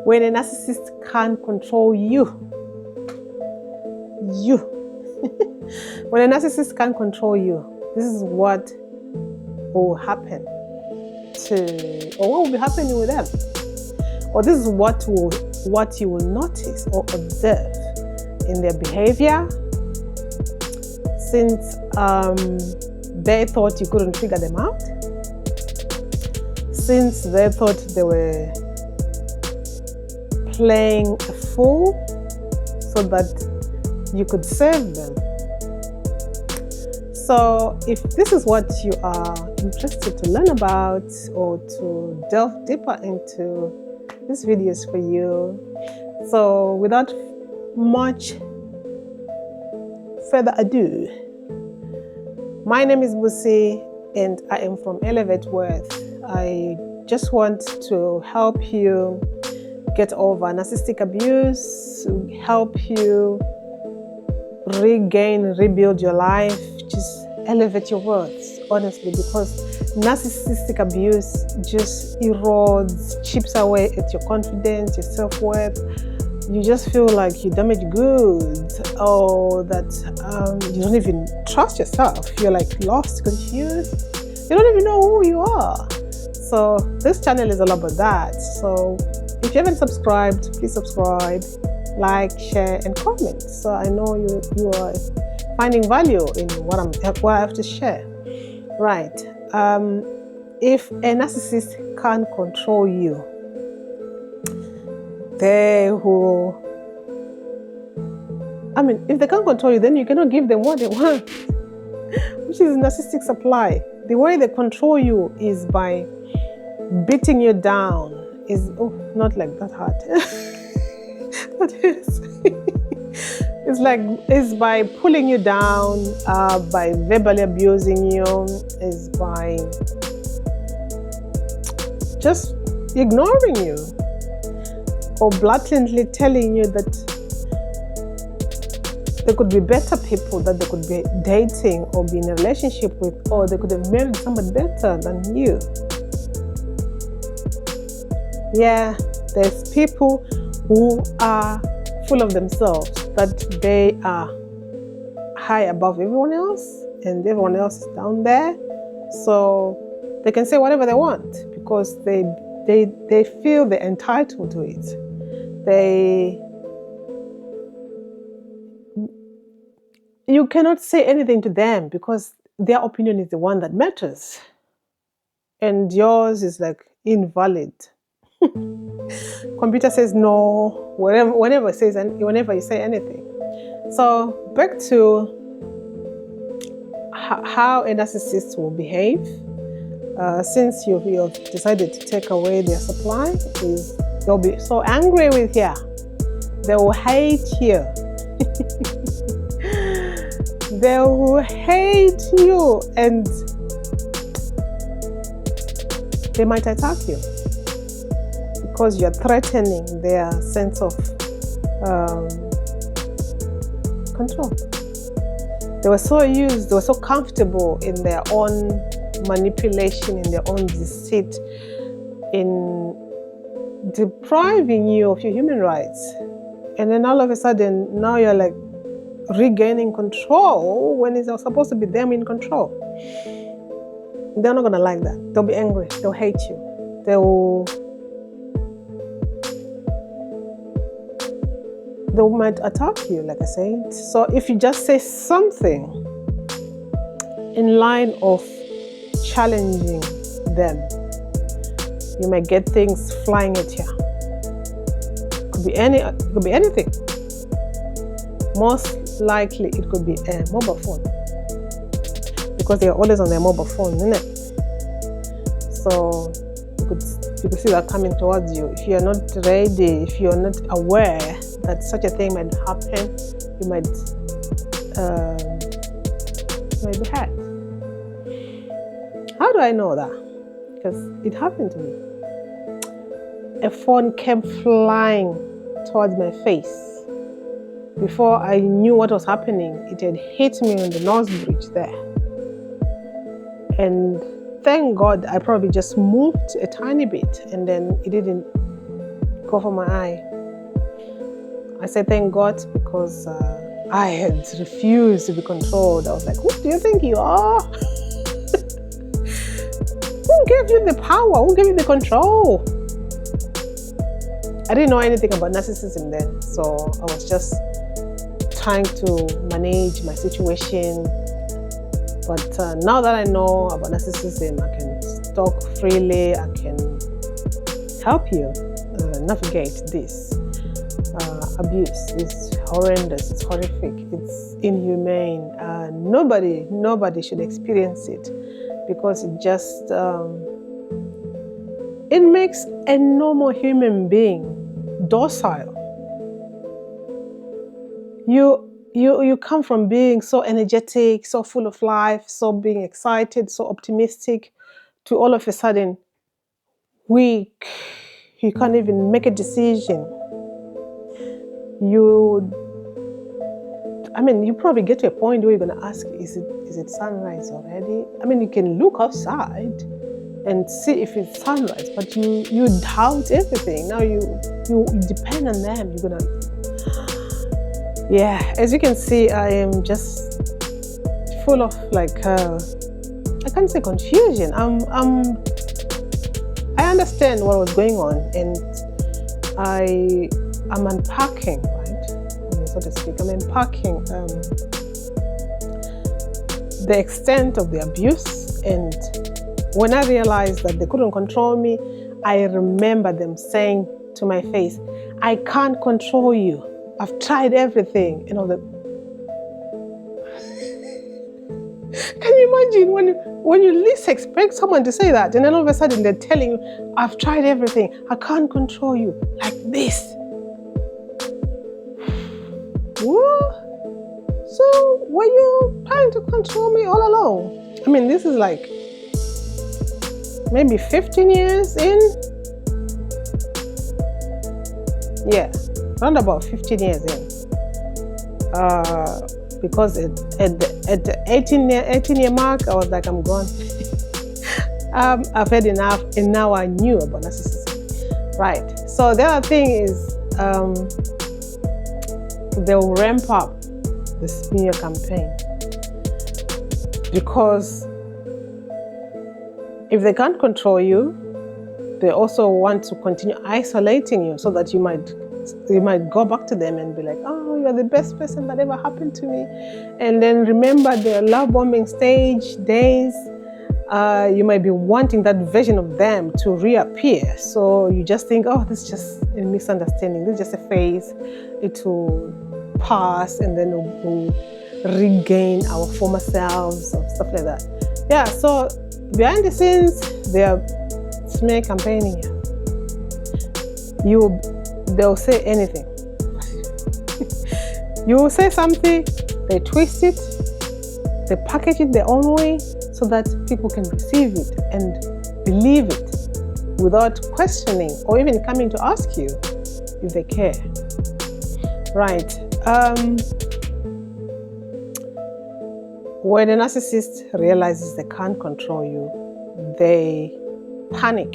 When a narcissist can't control you. When a narcissist can't control you, this is what will happen or what will be happening with them. Or this is what you will notice or observe in their behavior, since they thought you couldn't figure them out, since they thought they were playing a fool so that you could save them. So if this is what you are interested to learn about or to delve deeper into, this video is for you. So without much further ado, my name is Busi and I am from Elevate Worth. I just want to help you get over narcissistic abuse, help you rebuild your life, just elevate your worth, honestly, because narcissistic abuse just erodes, chips away at your confidence, your self-worth. You just feel like you damage goods, or that you don't even trust yourself. You're like lost, confused. You don't even know who you are. So this channel is all about that. So if you haven't subscribed, please subscribe, like, share, and comment. So I know you are finding value in what I have to share. Right. If a narcissist can't control you, if they can't control you, then you cannot give them what they want, which is narcissistic supply. The way they control you is by beating you down. Not like that hard. That is. It's by pulling you down, by verbally abusing you, is by just ignoring you, or blatantly telling you that there could be better people that they could be dating or be in a relationship with, or they could have married somebody better than you. Yeah, there's people who are full of themselves, that they are high above everyone else and everyone else is down there. So they can say whatever they want because they feel they're entitled to it. You cannot say anything to them because their opinion is the one that matters. And yours is like invalid. Computer says no, whenever you say anything. So back to how a narcissist will behave. Since you have decided to take away their supply, they'll be so angry with you. They will hate you. They will hate you, and they might attack you because you're threatening their sense of control. They were so comfortable in their own manipulation, in their own deceit, in depriving you of your human rights. And then all of a sudden, now you're like regaining control when it's supposed to be them in control. They're not gonna like that. They'll be angry. They'll hate you. They might attack you, like I said. So if you just say something in line of challenging them, you might get things flying at you. It could be anything. Most likely it could be a mobile phone, because they are always on their mobile phone, isn't it? So you could see that coming towards you. If you're not ready, if you're not aware that such a thing might happen, you might be hacked. How do I know that? Because it happened to me. A phone came flying towards my face. Before I knew what was happening, it had hit me on the nose bridge there. And thank God I probably just moved a tiny bit, and then it didn't go for my eye. I said, thank God, because I had refused to be controlled. I was like, who do you think you are? Who gave you the power? Who gave you the control? I didn't know anything about narcissism then, so I was just trying to manage my situation. But now that I know about narcissism, I can talk freely, I can help you navigate this. Abuse is horrendous, it's horrific, it's inhumane. Nobody should experience it, because it just it makes a normal human being docile. You come from being so energetic, so full of life, so being excited, so optimistic, to all of a sudden weak. You can't even make a decision. You probably get to a point where you're going to ask, is it sunrise already? You can look outside and see if it's sunrise, but you doubt everything. Now you depend on them. You're going to, yeah, as you can see, I am just full of I can't say confusion. I understand what was going on, and I'm unpacking, right? So to speak, I'm unpacking the extent of the abuse. And when I realized that they couldn't control me, I remember them saying to my face, I can't control you. I've tried everything. And all that. Can you imagine when you least expect someone to say that, and then all of a sudden they're telling you, I've tried everything. I can't control you like this. So were you trying to control me all along? This is like maybe 15 years in. Yeah, around about 15 years in. Because at the 18-year mark, I was like, I'm gone. I've had enough, and now I knew about narcissism. Right. So the other thing is, they'll ramp up the smear campaign, because if they can't control you, they also want to continue isolating you, so that you might go back to them and be like, oh, you're the best person that ever happened to me. And then remember the love bombing stage days. You might be wanting that version of them to reappear. So you just think, oh, this is just a misunderstanding. This is just a phase. It will pass, and then we'll regain our former selves or stuff like that. Yeah, so behind the scenes, they are smear campaigning you. They'll say anything. You will say something, they twist it, they package it their own way, so that people can receive it and believe it without questioning or even coming to ask you if they care. Right. When a narcissist realizes they can't control you, they panic.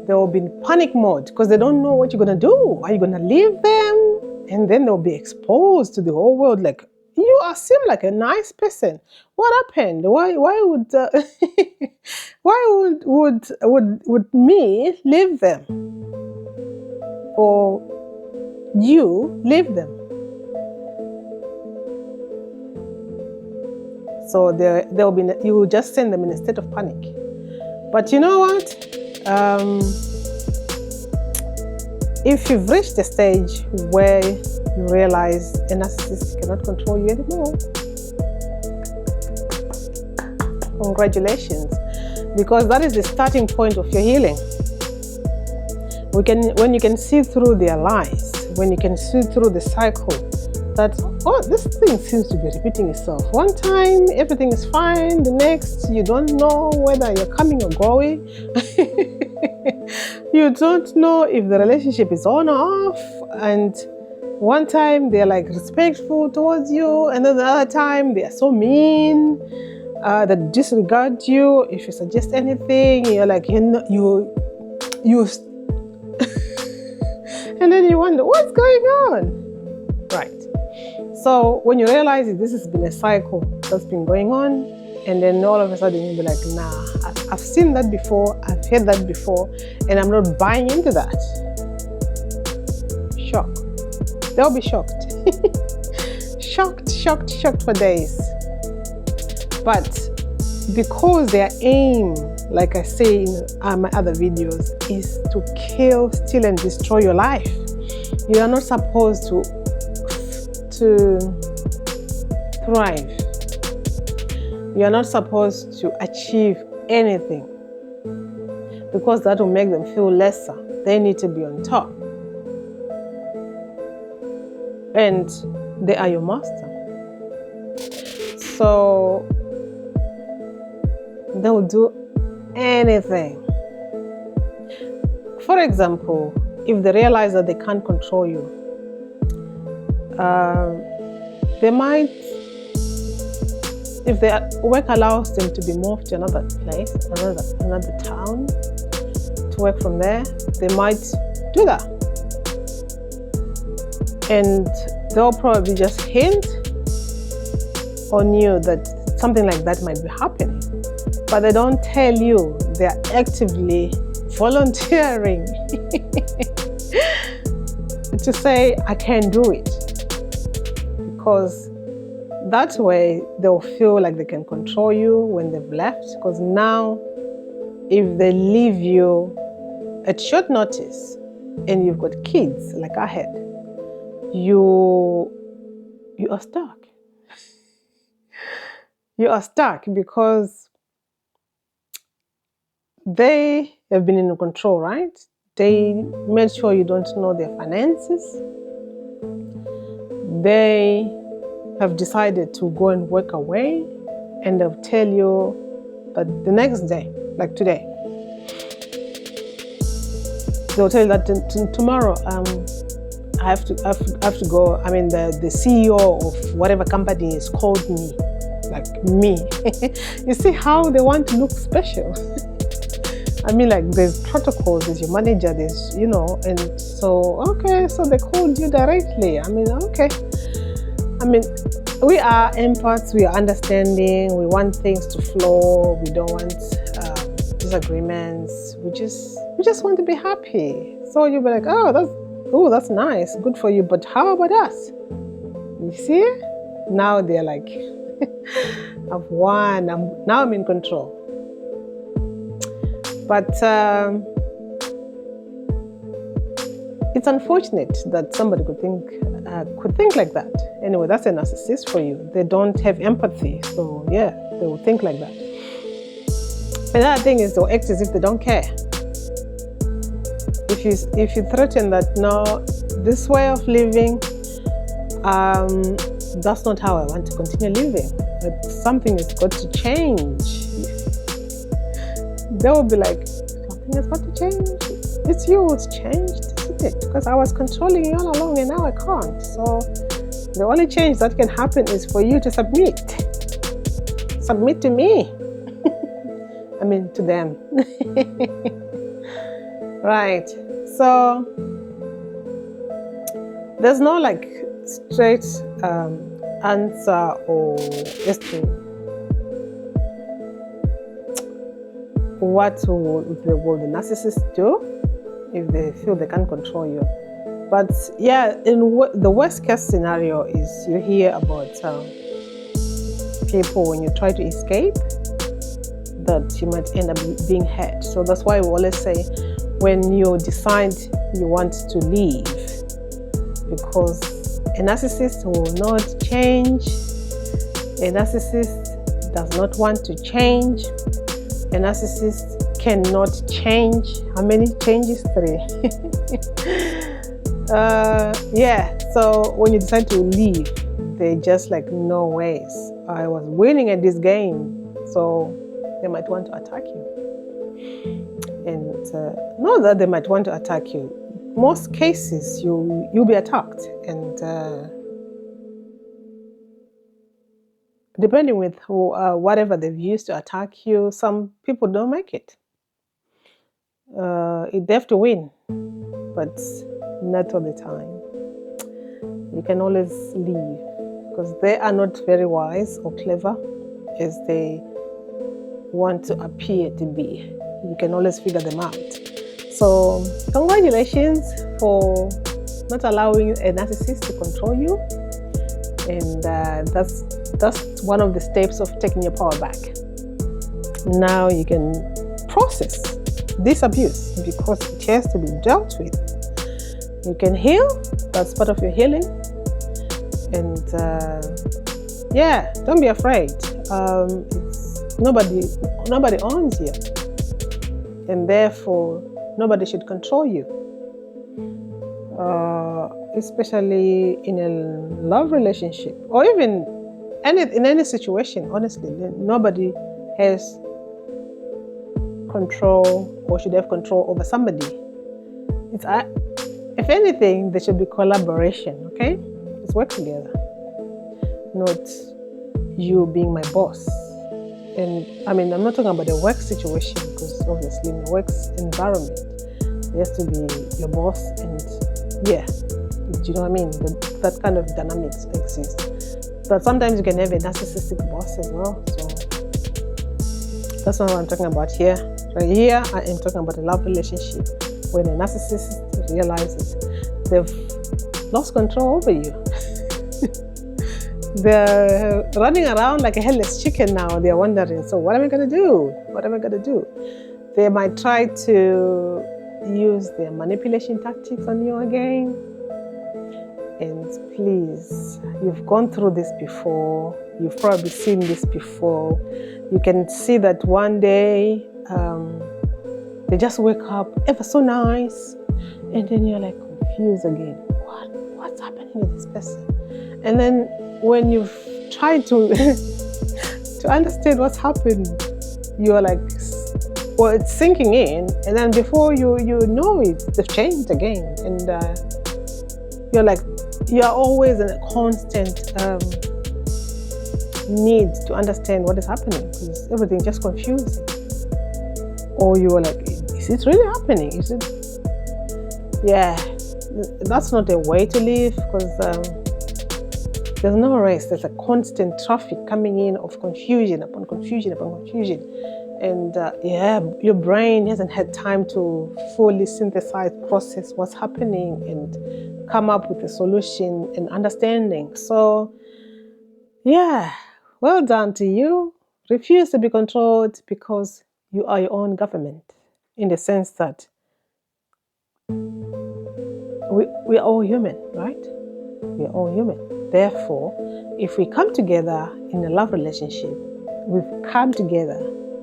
They will be in panic mode because they don't know what you're going to do. Are you going to leave them? And then they'll be exposed to the whole world like, you seem like a nice person. What happened? Why would would me leave them, or you leave them? So they'll be. You will just send them in a state of panic. But you know what? If you've reached a stage where you realize a narcissist cannot control you anymore, congratulations, because that is the starting point of your healing. When you can see through their lies, when you can see through the cycle that, oh, this thing seems to be repeating itself. One time everything is fine, the next you don't know whether you're coming or going. You don't know if the relationship is on or off, and one time they're like respectful towards you, and then the other time they are so mean, that disregard you. If you suggest anything, you're like, you And then you wonder, what's going on? Right. So when you realize this has been a cycle that's been going on, and then all of a sudden you'll be like, nah, I've seen that before, I've heard that before, and I'm not buying into that. Shock. They'll be shocked. shocked for days. But because their aim, like I say in my other videos, is to kill, steal, and destroy your life. You are not supposed to thrive. You are not supposed to achieve anything, because that will make them feel lesser. They need to be on top. And they are your master. So they'll do anything. For example, if they realize that they can't control you, they might, if their work allows them to be moved to another place, another town, to work from there, they might do that. And they'll probably just hint on you that something like that might be happening. But they don't tell you they're actively volunteering to say, I can't do it. Because that way they'll feel like they can control you when they've left. Because now, if they leave you at short notice and you've got kids like I had, you are stuck. You are stuck because they have been in control, right? They made sure you don't know their finances. They have decided to go and work away, and they'll tell you that the next day, like today, they'll tell you that tomorrow, I have to go. I mean, the CEO of whatever company has called me, like me. You see how they want to look special. I mean, like there's protocols, there's your manager, there's, and so, okay, so they called you directly. I mean, okay. I mean, we are empaths, we are understanding, we want things to flow, we don't want disagreements, we just want to be happy. So you'll be like, oh, that's nice, good for you, but how about us? You see? Now they're like, I've won, now I'm in control. But it's unfortunate that somebody could think like that. Anyway, that's a narcissist for you. They don't have empathy, so yeah, they will think like that. Another thing is they'll act as if they don't care. If you threaten that, no, this way of living, that's not how I want to continue living. But something has got to change. They will be like, something has got to change. It's you who's changed, isn't it? Because I was controlling you all along and now I can't. So the only change that can happen is for you to submit. Submit to me. I mean, to them. Right. So there's no like straight answer or as to what will the narcissist do if they feel they can't control you. But yeah, the worst case scenario is you hear about people when you try to escape that you might end up being hurt. So that's why we always say when you decide you want to leave, because a narcissist will not change. A narcissist does not want to change. A narcissist cannot change. How many changes? 3. Yeah, so when you decide to leave, they just like, no ways. I was winning at this game, so they might want to attack you. And not that they might want to attack you. Most cases, you'll be attacked, and depending with whatever they've used to attack you, some people don't make it. They have to win, but not all the time. You can always leave because they are not very wise or clever as they want to appear to be. You can always figure them out. So congratulations for not allowing a narcissist to control you. And that's one of the steps of taking your power back. Now you can process this abuse because it has to be dealt with. You can heal. That's part of your healing. And don't be afraid. Nobody owns you, and therefore nobody should control you. Especially in a love relationship, or even in any situation. Honestly, nobody has control or should have control over somebody. If anything, there should be collaboration. Okay, let's work together. Not you being my boss. And I mean, I'm not talking about the work situation, because obviously in the work environment, there has to be your boss, and do you know what I mean? That kind of dynamics exists. But sometimes you can have a narcissistic boss as well. So that's not what I'm talking about here. Right here, I am talking about a love relationship when a narcissist realizes they've lost control over you. They're running around like a headless chicken now. They're wondering, so what am I going to do? What am I going to do? They might try to use their manipulation tactics on you again. And please, you've gone through this before. You've probably seen this before. You can see that one day they just wake up ever so nice, and then you're like confused again. What's happening with this person? And then when you've tried to to understand what's happened, you're like, well, it's sinking in, and then before you know it, they've changed again, and you're always in a constant need to understand what is happening, because everything just confusing. Or you were like, is it really happening? Is it? Yeah, that's not a way to live, because there's no rest. There's a constant traffic coming in of confusion upon confusion upon confusion. And your brain hasn't had time to fully synthesize, process what's happening, and come up with a solution and understanding. So, well done to you. Refuse to be controlled, because you are your own government, in the sense that we are all human, right? We are all human. Therefore, if we come together in a love relationship, we've come together.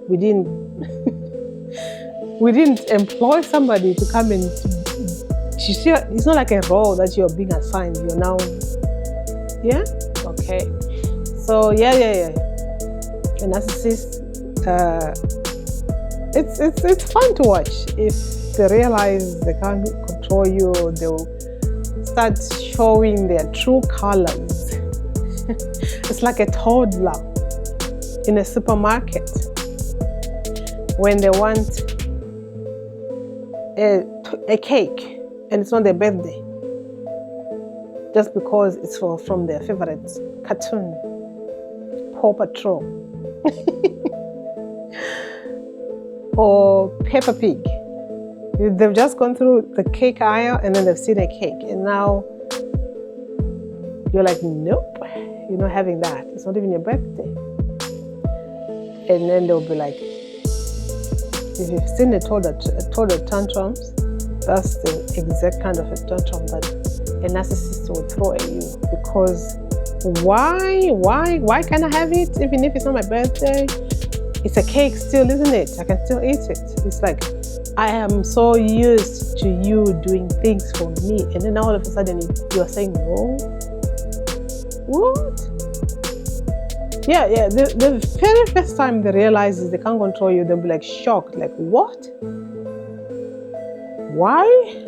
We didn't employ somebody to come and it's not like a role that you're being assigned. You're now, okay. So a narcissist, it's fun to watch. If they realize they can't control you, they'll start showing their true colors. It's like a toddler in a supermarket when they want a cake and it's not their birthday, just because it's from their favorite cartoon, Paw Patrol or Peppa Pig. They've just gone through the cake aisle and then they've seen a cake, and now you're like, nope, you're not having that. It's not even your birthday. And then they'll be like, if you've seen a toddler tantrums, that's the exact kind of a tantrum that a narcissist will throw at you. Because why can't I have it even if it's not my birthday? It's a cake still, isn't it? I can still eat it. It's like, I am so used to you doing things for me, and then all of a sudden you're saying no. What? Yeah. The very first time they realize they can't control you, they'll be like shocked, like, what? Why?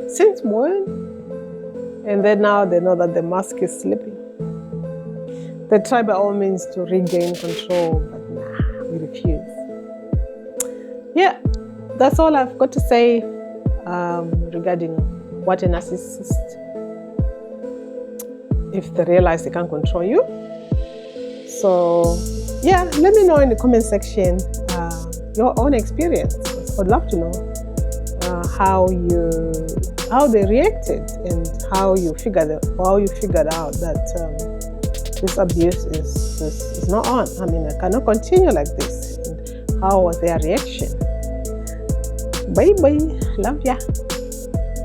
Since when? And then now they know that the mask is slipping. They try by all means to regain control, but nah, we refuse. Yeah, that's all I've got to say regarding what a narcissist, if they realize they can't control you. So yeah, let me know in the comment section your own experience. I'd love to know how they reacted and how you figured out that this abuse is not on. I mean, I cannot continue like this. And how was their reaction? Bye bye. Love ya.